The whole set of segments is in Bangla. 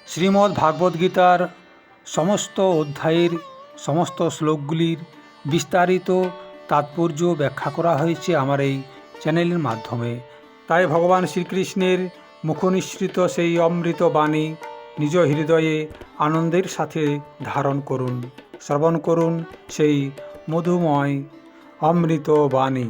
শ্রীমদ্ ভাগবত গীতার সমস্ত অধ্যায়ের সমস্ত শ্লোকগুলির বিস্তারিত তাৎপর্য ব্যাখ্যা করা হয়েছে আমার এই চ্যানেলের মাধ্যমে। তাই ভগবান শ্রীকৃষ্ণের মুখনিসৃত সেই অমৃত বাণী নিজ হৃদয়ে আনন্দের সাথে ধারণ করুন, শ্রবণ করুন সেই মধুময় অমৃত বাণী।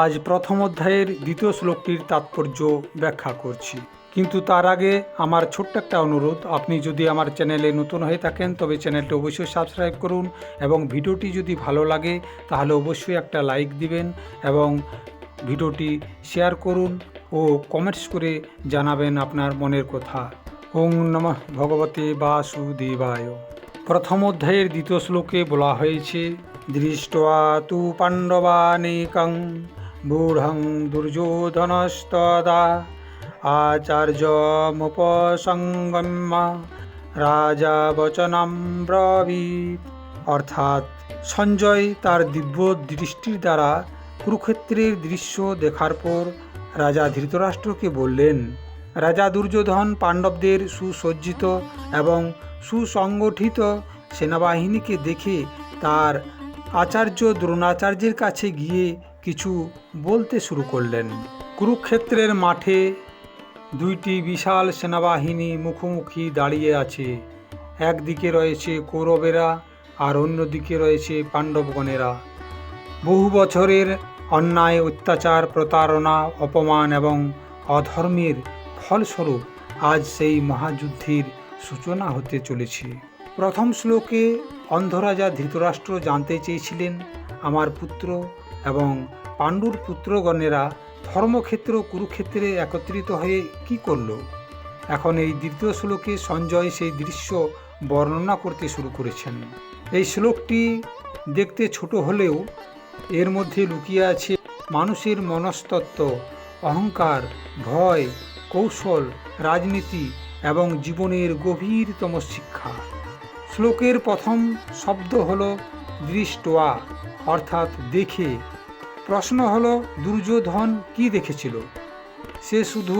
আজ প্রথম অধ্যায়ের দ্বিতীয় শ্লোকটির তাৎপর্য ব্যাখ্যা করছি, কিন্তু তার আগে আমার ছোট্ট একটা অনুরোধ, আপনি যদি আমার চ্যানেলে নতুন হয়ে থাকেন তবে চ্যানেলটি অবশ্যই সাবস্ক্রাইব করুন এবং ভিডিওটি যদি ভালো লাগে তাহলে অবশ্যই একটা লাইক দিবেন এবং ভিডিওটি শেয়ার করুন ও কমেন্টস করে জানাবেন আপনার মনের কথা। ওং নমঃ ভগবতে বাসুদেবায়। প্রথম অধ্যায়ের দ্বিতীয় শ্লোকে বলা হয়েছে, দৃष्ट्वा তু পাণ্ডবানেকং বূঢ়ং দুর্যোধনস্তদা আচার্যমুপসংগম্য রাজা বচনম ব্রবীত। অর্থাৎ সঞ্জয় তার দিব্য দৃষ্টির দ্বারা কুরুক্ষেত্রের দৃশ্য দেখার পর রাজা ধৃতরাষ্ট্রকে বললেন, রাজা দুর্যোধন পাণ্ডবদের সুসজ্জিত এবং সুসংগঠিত সেনাবাহিনীকে দেখে তার আচার্য দ্রোণাচার্যের কাছে গিয়ে কিছু বলতে শুরু করলেন। কুরুক্ষেত্রের মাঠে দুইটি বিশাল সেনাবাহিনী মুখোমুখি দাঁড়িয়ে আছে। একদিকে রয়েছে কৌরবেরা আর অন্যদিকে রয়েছে পাণ্ডবগণেরা। বহু বছরের অন্যায়, অত্যাচার, প্রতারণা, অপমান এবং অধর্মের ফলস্বরূপ আজ সেই মহাযুদ্ধের সূচনা হতে চলেছে। প্রথম শ্লোকে অন্ধরাজা ধৃতরাষ্ট্র জানতে চেয়েছিলেন, আমার পুত্র এবং পাণ্ডুর পুত্রগণেরা ধর্মক্ষেত্র কুরুক্ষেত্রে একত্রিত হয়ে কি করল। এখন এই দ্বিতীয় শ্লোকে সঞ্জয় সেই দৃশ্য বর্ণনা করতে শুরু করেছেন। এই শ্লোকটি দেখতে ছোট হলেও এর মধ্যে লুকিয়ে আছে মানুষের মনস্তত্ত্ব, অহংকার, ভয়, কৌশল, রাজনীতি এবং জীবনের গভীরতম শিক্ষা। শ্লোকের প্রথম শব্দ হল দৃষ্ট্বা, অর্থাৎ দেখে। প্রশ্ন হল, দুর্যোধন কি দেখেছিল? সে শুধু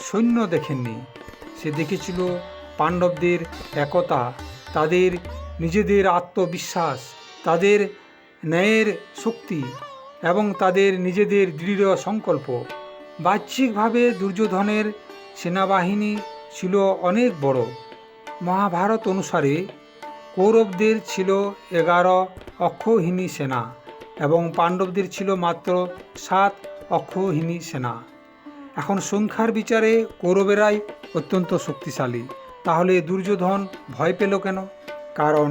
সৈন্য দেখেননি, সে দেখেছিল পাণ্ডবদের একতা, তাদের নিজেদের আত্মবিশ্বাস, তাদের ন্যায়ের শক্তি এবং তাদের নিজেদের দৃঢ় সংকল্প। বাহ্যিকভাবে দুর্যোধনের সেনাবাহিনী ছিল অনেক বড়। মহাভারত অনুসারে কৌরবদের ছিল 11 অক্ষৌহিণী সেনা এবং পাণ্ডবদের ছিল মাত্র 7 অক্ষৌহিণী সেনা। এখন সংখ্যার বিচারে কৌরবেরাই অত্যন্ত শক্তিশালী। তাহলে দুর্যোধন ভয় পেল কেন? কারণ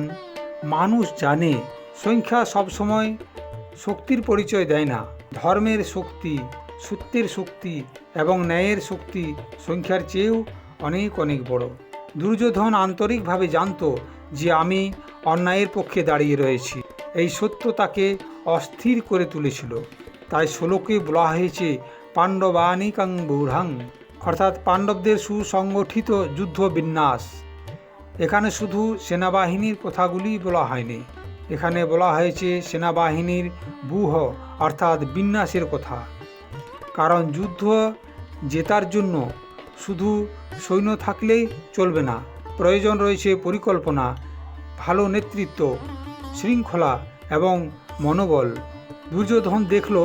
মানুষ জানে সংখ্যা সবসময় শক্তির পরিচয় দেয় না। ধর্মের শক্তি, সত্যের শক্তি এবং ন্যায়ের শক্তি সংখ্যার চেয়েও অনেক অনেক বড়। দুর্যোধন আন্তরিকভাবে জানত যে আমি অন্যায়ের পক্ষে দাঁড়িয়ে রয়েছি। এই সত্য তাকে অস্থির করে তুলেছিল। তাই শ্লোকে বলা হয়েছে পাণ্ডবানিকং বূঢ়ং, অর্থাৎ পাণ্ডবদের সুসংগঠিত যুদ্ধ বিন্যাস। এখানে শুধু সেনাবাহিনীর কথাগুলি বলা হয়নি, এখানে বলা হয়েছে সেনাবাহিনীর ব্যূহ অর্থাৎ বিন্যাসের কথা। কারণ যুদ্ধ জেতার জন্য শুধু সৈন্য থাকলেই চলবে না, প্রয়োজন রয়েছে পরিকল্পনা, ভালো নেতৃত্ব, শৃঙ্খলা এবং মনোবল। দুর্যোধন দেখল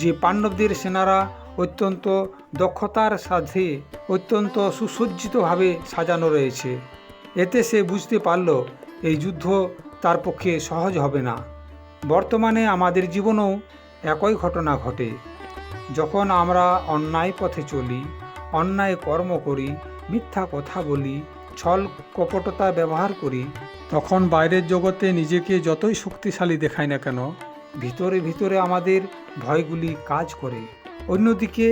যে পাণ্ডবদের সেনারা অত্যন্ত দক্ষতার সাথে অত্যন্ত সুসজ্জিতভাবে সাজানো রয়েছে। এতে সে বুঝতে পারল এই যুদ্ধ তার পক্ষে সহজ হবে না। বর্তমানে আমাদের জীবনেও একই ঘটনা ঘটে। যখন আমরা অন্যায় পথে চলি, অন্যায় কর্ম করি, মিথ্যা কথা বলি, ছল কপটতা ব্যবহার করি, তখন বাইরের জগতে নিজেকে যতই শক্তিশালী দেখাই না কেন, ভিতরে ভিতরে আমাদের ভয়গুলি কাজ করে। অন্যদিকে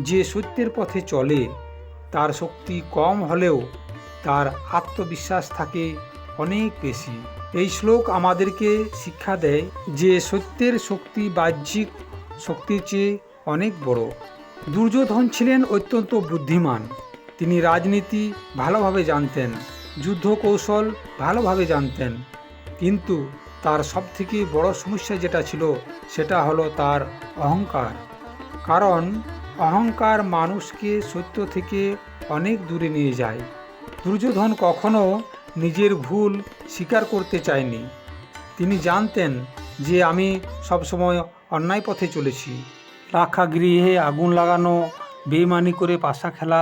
যে সত্যের পথে চলে তার শক্তি কম হলেও তার আত্মবিশ্বাস থাকে অনেক বেশি। এই শ্লোক আমাদেরকে শিক্ষা দেয় যে সত্যের শক্তি বাহ্যিক শক্তির চেয়ে অনেক বড়। দুর্যোধন ছিলেন অত্যন্ত বুদ্ধিমান। তিনি রাজনীতি ভালোভাবে জানতেন, যুদ্ধ কৌশল ভালোভাবে জানতেন, কিন্তু তার সবথেকে বড় সমস্যা যেটা ছিল সেটা হলো তার অহংকার। কারণ অহংকার মানুষকে সত্য থেকে অনেক দূরে নিয়ে যায়। দুর্যোধন কখনো নিজের ভুল স্বীকার করতে চায়নি। তিনি জানতেন যে আমি সবসময় অন্যায় পথে চলেছি। লাক্ষাগৃহে আগুন লাগানো, বেইমানি করে পাশা খেলা,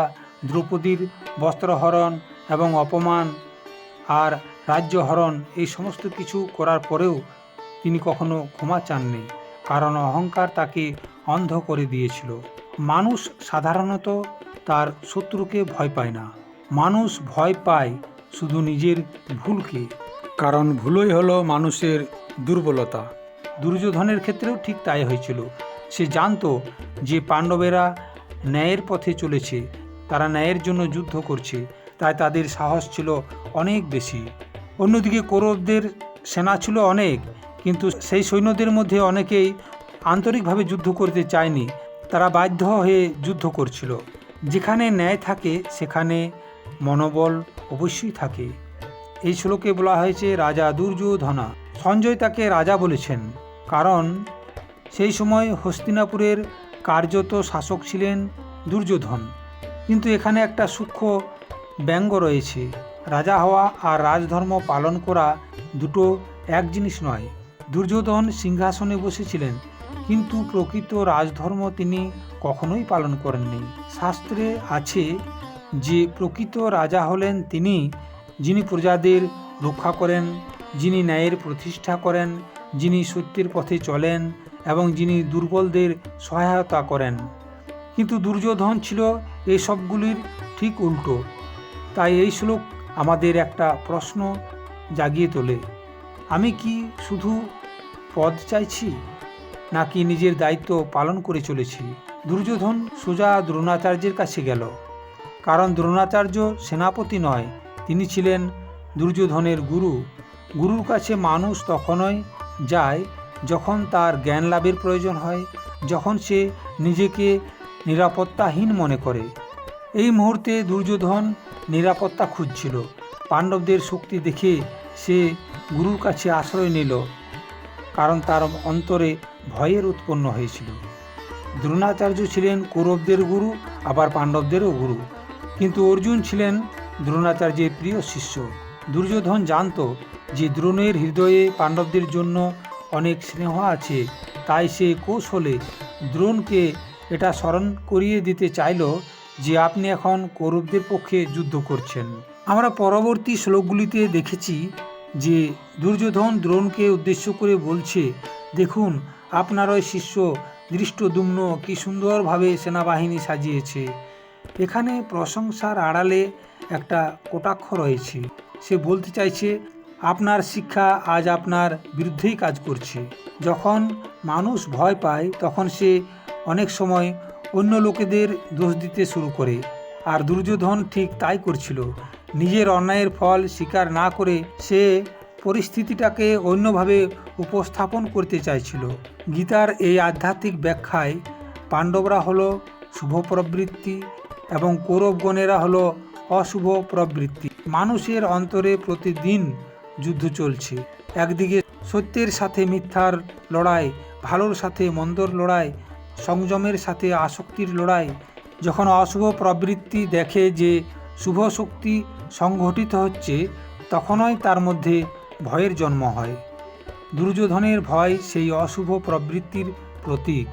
দ্রৌপদীর বস্ত্রহরণ এবং অপমান আর রাজ্যহরণ, এই সমস্ত কিছু করার পরেও তিনি কখনো ক্ষমা চাননি, কারণ অহংকার তাকে অন্ধ করে দিয়েছিল। মানুষ সাধারণত তার শত্রুকে ভয় পায় না, মানুষ ভয় পায় শুধু নিজের ভুলকে, কারণ ভুলই হলো মানুষের দুর্বলতা। দুর্যোধনের ক্ষেত্রেও ঠিক তাই হয়েছিল। সে জানতো যে পাণ্ডবেরা ন্যায়ের পথে চলেছে, তারা ন্যায়ের জন্য যুদ্ধ করছে, তাই তাদের সাহস ছিল অনেক বেশি। অন্যদিকে কৌরবদের সেনা ছিল অনেক, কিন্তু সেই সৈন্যদের মধ্যে অনেকেই আন্তরিকভাবে যুদ্ধ করতে চায়নি, তারা বাধ্য হয়ে যুদ্ধ করছিল। যেখানে ন্যায় থাকে সেখানে মনোবল অবশ্যই থাকে। এই শ্লোকে বলা হয়েছে রাজা দুর্যোধনা। সঞ্জয় তাকে রাজা বলেছেন কারণ সেই সময় হস্তিনাপুরের কার্যত শাসক ছিলেন দুর্যোধন। কিন্তু এখানে একটা সূক্ষ্ম ব্যঙ্গ রয়েছে। রাজা হওয়া আর রাজধর্ম পালন করা দুটো এক জিনিস নয়। দুর্যোধন সিংহাসনে বসেছিলেন, কিন্তু প্রকৃত রাজধর্ম তিনি কখনোই পালন করেননি। শাস্ত্রে আছে যে প্রকৃত রাজা হলেন তিনি, যিনি প্রজাদের রক্ষা করেন, যিনি ন্যায়ের প্রতিষ্ঠা করেন, যিনি সত্যের পথে চলেন এবং যিনি দুর্বলদের সহায়তা করেন। কিন্তু দুর্যোধন ছিল এই সবগুলির ঠিক উল্টো। তাই এই শ্লোক আমাদের একটা প্রশ্ন জাগিয়ে তোলে, আমি কি শুধু পদ চাইছি নাকি নিজের দায়িত্ব পালন করে চলেছি? দুর্যোধন সোজা দ্রোণাচার্যের কাছে গেল, কারণ দ্রোণাচার্য সেনাপতি নয়, তিনি ছিলেন দুর্যোধনের গুরু। গুরুর কাছে মানুষ তখনই যায় যখন তার জ্ঞান লাভের প্রয়োজন হয়, যখন সে নিজেকে নিরাপত্তাহীন মনে করে। এই মুহূর্তে দুর্যোধন নিরাপত্তা খুঁজছিল। পাণ্ডবদের শক্তি দেখে সে গুরুর কাছে আশ্রয় নিল, কারণ তার অন্তরে ভয়ের উৎপন্ন হয়েছিল। দ্রোণাচার্য ছিলেন কৌরবদের গুরু, আবার পাণ্ডবদেরও গুরু, কিন্তু অর্জুন ছিলেন দ্রোণাচার্যের প্রিয় শিষ্য। দুর্যোধন জানত যে দ্রোণের হৃদয়ে পাণ্ডবদের জন্য অনেক স্নেহ আছে, তাই সে কৌশলে দ্রোণকে এটা স্মরণ করিয়ে দিতে চাইল যে আপনি এখন কৌরবদের পক্ষে যুদ্ধ করছেন। আমরা পরবর্তী শ্লোকগুলিতে দেখেছি যে দুর্যোধন দ্রোণকে উদ্দেশ্য করে বলছে, দেখুন আপনার ওই শিষ্য ধৃষ্টদ্যুম্ন কি সুন্দরভাবে সেনাবাহিনী সাজিয়েছে। এখানে প্রশংসার আড়ালে একটা কটাক্ষ রয়েছে। সে বলতে চাইছে আপনার শিক্ষা আজ আপনার বিরুদ্ধেই কাজ করছে। যখন মানুষ ভয় পায় তখন সে অনেক সময় অন্য লোকেদের দোষ দিতে শুরু করে, আর দুর্যোধন ঠিক তাই করছিল। নিজের অন্যায়ের ফল স্বীকার না করে সে পরিস্থিতিটাকে অন্যভাবে উপস্থাপন করতে চাইছিল। গীতার এই আধ্যাত্মিক ব্যাখ্যায় পাণ্ডবরা হলো শুভ প্রবৃত্তি এবং কৌরবগণেরা হলো অশুভ প্রবৃত্তি। মানুষের অন্তরে প্রতিদিন যুদ্ধ চলছে। একদিকে সত্যের সাথে মিথ্যার লড়াই, ভালোর সাথে মন্দর লড়াই, সংযমের সাথে আসক্তির লড়াই। যখন অশুভ প্রবৃত্তি দেখে যে শুভ শক্তি সংঘটিত হচ্ছে, তখনই তার মধ্যে ভয়ের জন্ম হয়। দুর্যোধনের ভয় সেই অশুভ প্রবৃত্তির প্রতীক।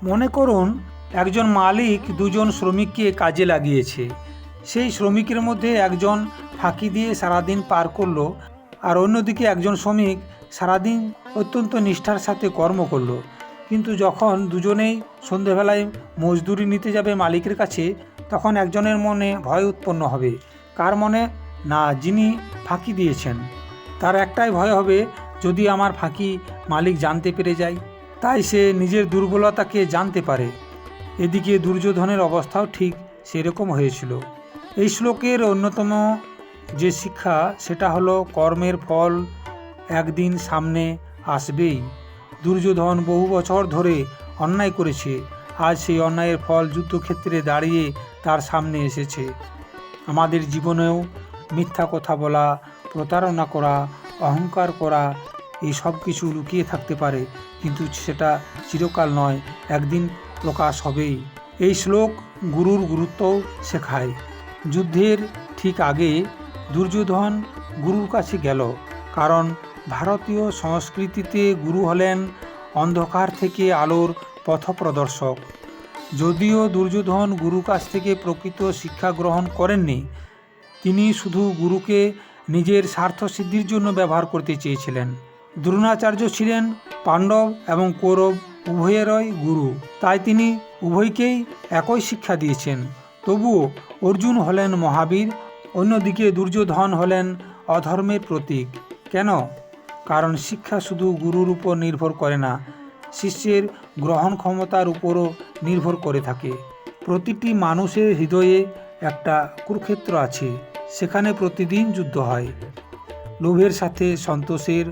মনে করুন একজন মালিক দুজন শ্রমিককে কাজে লাগিয়েছে। সেই শ্রমিকের মধ্যে একজন ফাঁকি দিয়ে সারাদিন পার করলো, আর অন্যদিকে একজন শ্রমিক সারাদিন অত্যন্ত নিষ্ঠার সাথে কর্ম করলো। কিন্তু যখন দুজনেই সন্ধেবেলায় মজদুরি নিতে যাবে মালিকের কাছে, তখন একজনের মনে ভয় উৎপন্ন হবে। কার মনে? না, যিনি ফাঁকি দিয়েছেন। তার একটাই ভয় হবে, যদি আমার ফাঁকি মালিক জানতে পেরে যায়। তাই সে নিজের দুর্বলতাকে জানতে পারে। এদিকে দুর্যোধনের অবস্থাও ঠিক সেরকম হয়েছিল। এই শ্লোকের অন্যতম যে শিক্ষা সেটা হলো কর্মের ফল একদিন সামনে আসবেই। দুর্যোধন বহু বছর ধরে অন্যায় করেছে, আজ সেই অন্যায়ের ফল যুদ্ধক্ষেত্রে দাঁড়িয়ে তার সামনে এসেছে। আমাদের জীবনেও মিথ্যা কথা বলা, প্রতারণা করা, অহংকার করা, এই সব কিছু লুকিয়ে থাকতে পারে, কিন্তু সেটা চিরকাল নয়, একদিন প্রকাশ হবেই। এই শ্লোক গুরুর গুরুত্বও শেখায়। যুদ্ধের ঠিক আগে দুর্যোধন গুরুর কাছে গেল, কারণ ভারতীয় সংস্কৃতিতে গুরু হলেন অন্ধকার থেকে আলোর পথপ্রদর্শক। যদিও দুর্যোধন গুরুর কাছ থেকে প্রকৃত শিক্ষা গ্রহণ করেননি, তিনি শুধু গুরুকে নিজের স্বার্থসিদ্ধির জন্য ব্যবহার করতে চেয়েছিলেন। দ্রোণাচার্য ছিলেন পাণ্ডব এবং কৌরব উভয়েরই গুরু, তাই তিনি উভয়কেই একই শিক্ষা দিয়েছেন। তবুও অর্জুন হলেন মহাবীর, অন্যদিকে দুর্যোধন হলেন অধর্মের প্রতীক। কেন? কারণ শিক্ষা শুধু গুরুর উপর নির্ভর করে না, শিষ্যের গ্রহণ ক্ষমতার উপরও নির্ভর করে থাকে। প্রতিটি মানুষের হৃদয়ে একটা কুরুক্ষেত্র আছে, সেখানে প্রতিদিন যুদ্ধ হয়। লোভের সাথে সন্তোষের,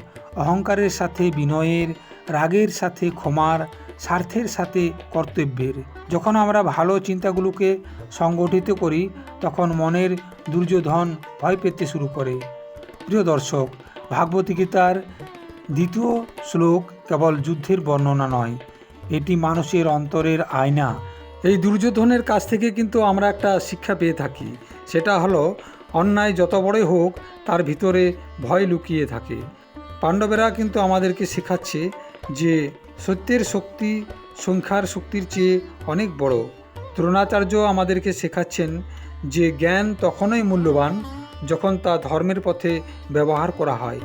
অহংকারের সাথে বিনয়ের, রাগের সাথে ক্ষমার, স্বার্থের সাথে কর্তব্যের। যখন আমরা ভালো চিন্তাগুলোকে সংগঠিত করি, তখন মনের দুর্যোধন ভয় পেতে শুরু করে। প্রিয় দর্শক, ভাগবত গীতার 2য় শ্লোক কেবল যুদ্ধের বর্ণনা নয়, এটি মানুষের অন্তরের আয়না। এই দুর্যোধনের কাছ থেকে কিন্তু আমরা একটা শিক্ষা পেয়ে থাকি, সেটা হলো অন্যায় যত বড়ই হোক তার ভিতরে ভয় লুকিয়ে থাকে। পাণ্ডবেরা কিন্তু আমাদেরকে শেখাচ্ছে যে সত্যের শক্তি সংখ্যার শক্তির চেয়ে অনেক বড়। দ্রোণাচার্য আমাদেরকে শেখাচ্ছেন যে জ্ঞান তখনই মূল্যবান যখন তা ধর্মের পথে ব্যবহার করা হয়।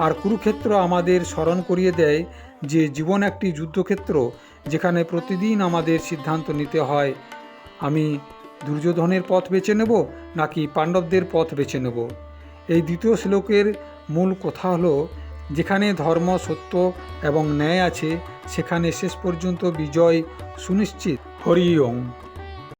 আর কুরুক্ষেত্র আমাদের স্মরণ করিয়ে দেয় যে জীবন একটি যুদ্ধক্ষেত্র, যেখানে প্রতিদিন আমাদের সিদ্ধান্ত নিতে হয়, আমি দুর্যোধনের পথ বেছে নেব নাকি পাণ্ডবদের পথ বেছে নেব। এই 2য় শ্লোকের মূল কথা হলো, যেখানে ধর্ম, সত্য এবং ন্যায় আছে, সেখানে শেষ পর্যন্ত বিজয় সুনিশ্চিত। হরি ওম।